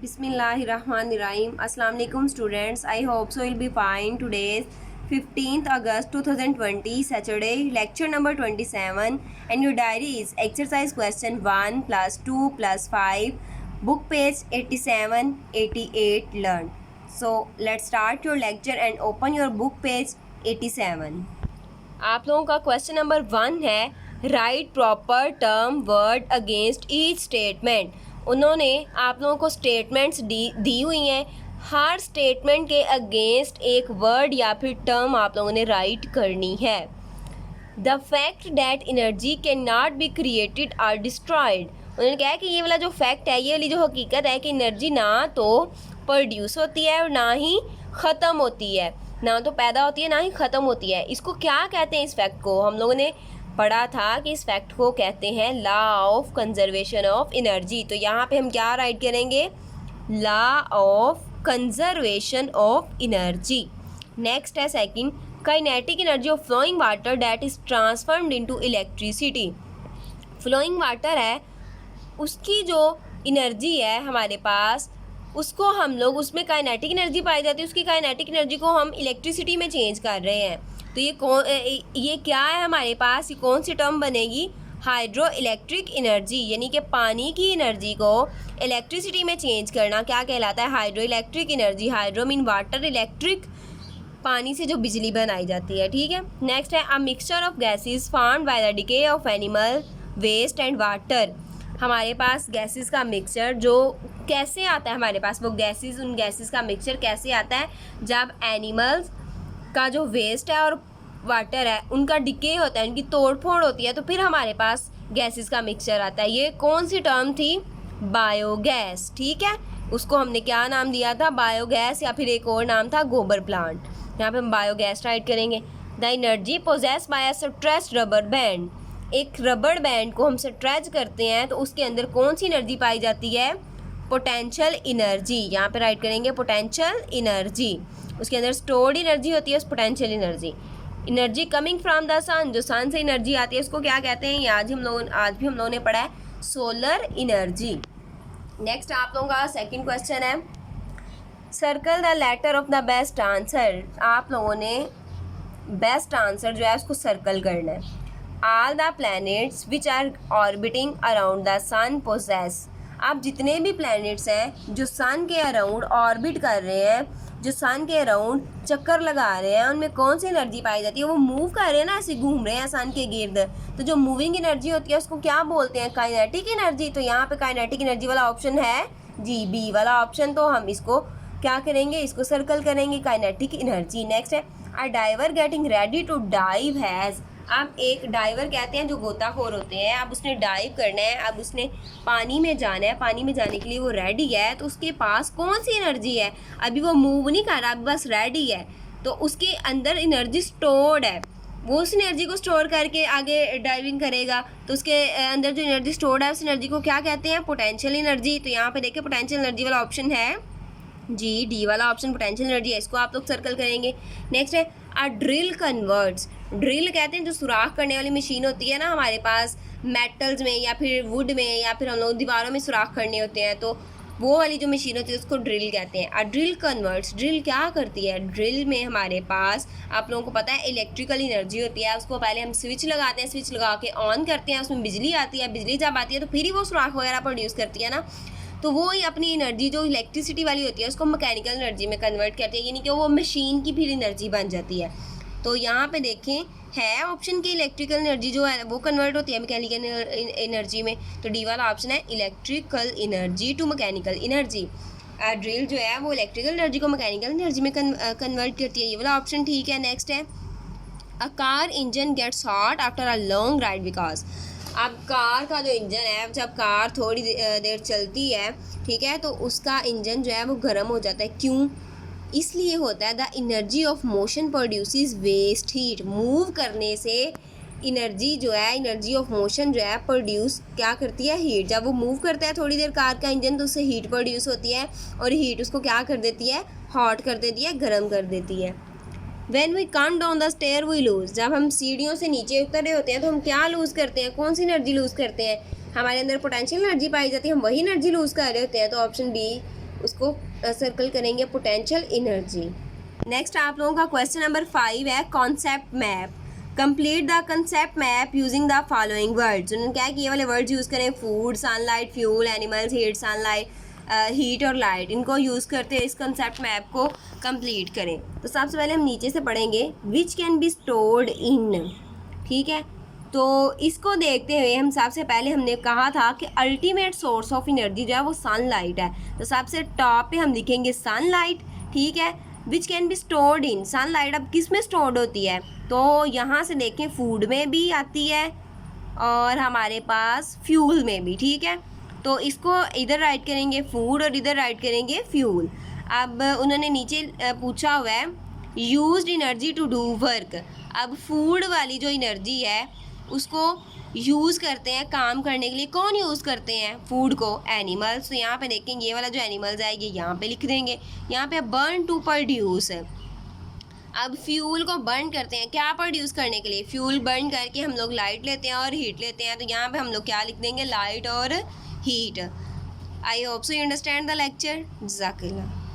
Bismillahirrahmanirrahim. Assalamu alaikum students. I hope so you'll be fine. Today's 15th August 2020 Saturday lecture number 27 and your diary is exercise question 1 plus 2 plus 5 book page 87 88 learn. So let's start your lecture and open your book page 87. आप लोगों का question number 1 है right proper term word against each statement. उन्होंने आप लोगों को statements दी हुई हैं, हर स्टेटमेंट के अगेंस्ट एक वर्ड या फिर टर्म आप लोगों ने राइट करनी है। The fact that energy can not be created और डिस्ट्रॉयड। उन्होंने कहा कि ये वाला जो फैक्ट है, ये वाली जो हकीकत है कि एनर्जी ना तो प्रोड्यूस होती है और ना ही ख़त्म होती है, ना तो पैदा होती है ना ही ख़त्म होती है। इसको क्या कहते हैं? इस फैक्ट को हम लोगों ने पढ़ा था कि इस फैक्ट को कहते हैं law of conservation of energy. तो यहाँ पे हम क्या राइट करेंगे? Law of conservation of energy. Next है second, kinetic energy of flowing water that is transformed into electricity. Flowing water है, उसकी जो एनर्जी है हमारे पास, उसको हम लोग, उसमें काइनेटिक एनर्जी पाई जाती है, उसकी काइनेटिक एनर्जी को हम इलेक्ट्रिसिटी में चेंज कर रहे हैं। तो ये क्या है हमारे पास? ये कौन सी टर्म बनेगी? हाइड्रो इलेक्ट्रिक एनर्जी, यानी कि पानी की एनर्जी को इलेक्ट्रिसिटी में चेंज करना क्या कहलाता है? Hydro electric energy. Hydro mean water, electric पानी से जो बिजली बनाई जाती है। ठीक है। नेक्स्ट है a mixture of gases formed by the decay of animal waste and water. हमारे पास गैसेस का मिक्सचर जो कैसे आता है हमारे पास, वो गैसेस, उन गैसेस का मिक्सचर कैसे आता है? जब एनिमल्स का जो वेस्ट है और वाटर है उनका डिके होता है, उनकी तोड़ फोड़ होती है, तो फिर हमारे पास गैसेस का मिक्सचर आता है। ये कौन सी टर्म थी? बायोगैस। ठीक है, उसको हमने क्या नाम दिया था? बायोगैस, या फिर एक और नाम था गोबर प्लांट। यहाँ पे हम बायोगैस राइट करेंगे। The energy possess by a stretched rubber band. एक रबर बैंड को हम स्ट्रेच करते हैं तो उसके अंदर कौन सी एनर्जी पाई जाती है? Potential energy. यहाँ पे राइट करेंगे पोटेंशियल एनर्जी। उसके अंदर स्टोर्ड एनर्जी होती है, उस potential energy. Energy coming from the sun, जो सन से एनर्जी आती है उसको क्या कहते हैं? ये आज भी हम लोगों ने पढ़ा है, सोलर एनर्जी। नेक्स्ट आप लोगों का सेकंड क्वेश्चन है circle the letter of the best answer. आप लोगों ने बेस्ट आंसर जो है उसको सर्कल करना है। All the planets which are orbiting around the sun possess. आप जितने भी प्लैनेट्स हैं जो सन के अराउंड ऑर्बिट कर रहे हैं, जो सन के अराउंड चक्कर लगा रहे हैं, उनमें कौन सी एनर्जी पाई जाती है? वो मूव कर रहे हैं ना, ऐसे घूम रहे हैं सन के गिर्द, तो जो मूविंग एनर्जी होती है उसको क्या बोलते हैं? Kinetic energy. तो यहाँ पे काइनेटिक एनर्जी वाला ऑप्शन है जी, बी वाला ऑप्शन। तो हम इसको क्या करेंगे? इसको सर्कल करेंगे, काइनेटिक एनर्जी। नेक्स्ट है a diver getting ready to dive has. अब एक डाइवर कहते हैं जो गोताखोर होते हैं, अब उसने डाइव करना है, अब उसने पानी में जाना है, पानी में जाने के लिए वो रेडी है, तो उसके पास कौन सी एनर्जी है? अभी वो मूव नहीं कर रहा, अभी बस रेडी है, तो उसके अंदर एनर्जी स्टोर्ड है। वो उस एनर्जी को स्टोर करके आगे डाइविंग करेगा, तो उसके अंदर जो एनर्जी स्टोर्ड है उस एनर्जी को क्या कहते हैं? Potential energy. तो यहाँ पे देखिए पोटेंशियल एनर्जी वाला ऑप्शन है जी, डी वाला ऑप्शन पोटेंशियल एनर्जी है, इसको आप लोग सर्कल करेंगे। नेक्स्ट है अ ड्रिल कन्वर्ट्स। ड्रिल कहते हैं जो सुराख करने वाली मशीन होती है ना हमारे पास मेटल्स में या फिर वुड में, या फिर हम लोग दीवारों में सुराख करने होते हैं, तो वो वाली जो मशीन होती है उसको ड्रिल कहते हैं। A drill converts. ड्रिल क्या करती है? ड्रिल में हमारे पास आप लोगों को पता है इलेक्ट्रिकल एनर्जी होती है, उसको पहले हम स्विच लगाते हैं, स्विच लगा के ऑन करते हैं, उसमें बिजली आती है, बिजली जब आती है तो फिर ही वो सुराख वगैरह प्रोड्यूस करती है ना, तो वो ही अपनी एनर्जी जो इलेक्ट्रिसिटी वाली होती है उसको मैकेनिकल एनर्जी में कन्वर्ट करती है, यानी कि वो मशीन की फिर एनर्जी बन जाती है। तो यहाँ पे देखें है ऑप्शन की इलेक्ट्रिकल एनर्जी जो है वो कन्वर्ट होती है मैकेनिकल एनर्जी में, तो डी वाला ऑप्शन है electrical energy to mechanical energy. Drill जो है वो इलेक्ट्रिकल एनर्जी को मैकेनिकल एनर्जी में कन्वर्ट करती है, ये वाला ऑप्शन ठीक है। नेक्स्ट है a car engine gets hot after a long ride because. अब कार का जो इंजन है, जब कार थोड़ी देर चलती है, ठीक है, तो उसका इंजन जो है वो गर्म हो जाता है। क्यों? इसलिए होता है the energy of motion produces waste heat. Move करने से एनर्जी जो है, एनर्जी ऑफ मोशन जो है प्रोड्यूस क्या करती है? हीट। जब वो मूव करता है थोड़ी देर कार का इंजन तो उससे हीट प्रोड्यूस होती है, और हीट उसको क्या कर देती है? हॉट कर देती है, गर्म कर देती है। When we come down the stair we lose। जब हम सीढ़ियों से नीचे उतर रहे होते हैं तो हम क्या लूज़ करते हैं? कौन सी एनर्जी लूज़ करते हैं? हमारे अंदर पोटेंशियल एनर्जी पाई जाती है, हम वही एनर्जी लूज़ कर रहे होते हैं। तो ऑप्शन बी उसको सर्कल करेंगे पोटेंशियल एनर्जी। नेक्स्ट आप लोगों का क्वेश्चन नंबर 5 है concept map. Complete the concept map using the following words. उन्होंने क्या कि ये वाले वर्ड्स यूज़ करें, food, sunlight, fuel, animals, heat, sunlight, heat और लाइट, इनको यूज़ करते हैं इस कंसेप्ट मैप को कंप्लीट करें। तो सबसे पहले हम नीचे से पढ़ेंगे which can be stored in, ठीक है। तो इसको देखते हुए हम सबसे पहले हमने कहा था कि अल्टीमेट सोर्स ऑफ एनर्जी जो है वो सनलाइट है, तो सबसे टॉप पे हम लिखेंगे सनलाइट, ठीक है। Which can be stored in, sunlight अब किस में स्टोर्ड होती है, तो यहाँ से देखें फूड में भी आती है और हमारे पास फ्यूल में भी, ठीक है। तो इसको इधर राइट करेंगे फूड और इधर राइट करेंगे फ्यूल। अब उन्होंने नीचे पूछा हुआ है used energy to do work. अब फूड वाली जो एनर्जी है उसको यूज़ करते हैं काम करने के लिए, कौन यूज़ करते हैं फूड को, एनिमल्स। तो यहाँ पे देखेंगे ये वाला जो एनिमल्स है ये यहाँ पे लिख देंगे, यहाँ पे बर्न टू प्रोड्यूस। अब फ्यूल को बर्न करते हैं क्या प्रोड्यूस करने के लिए, फ्यूल बर्न करके हम लोग लाइट लेते हैं और हीट लेते हैं, तो यहाँ पे हम लोग क्या लिख देंगे, लाइट और heat. I hope so you understand the lecture. जज़ाकल्लाह।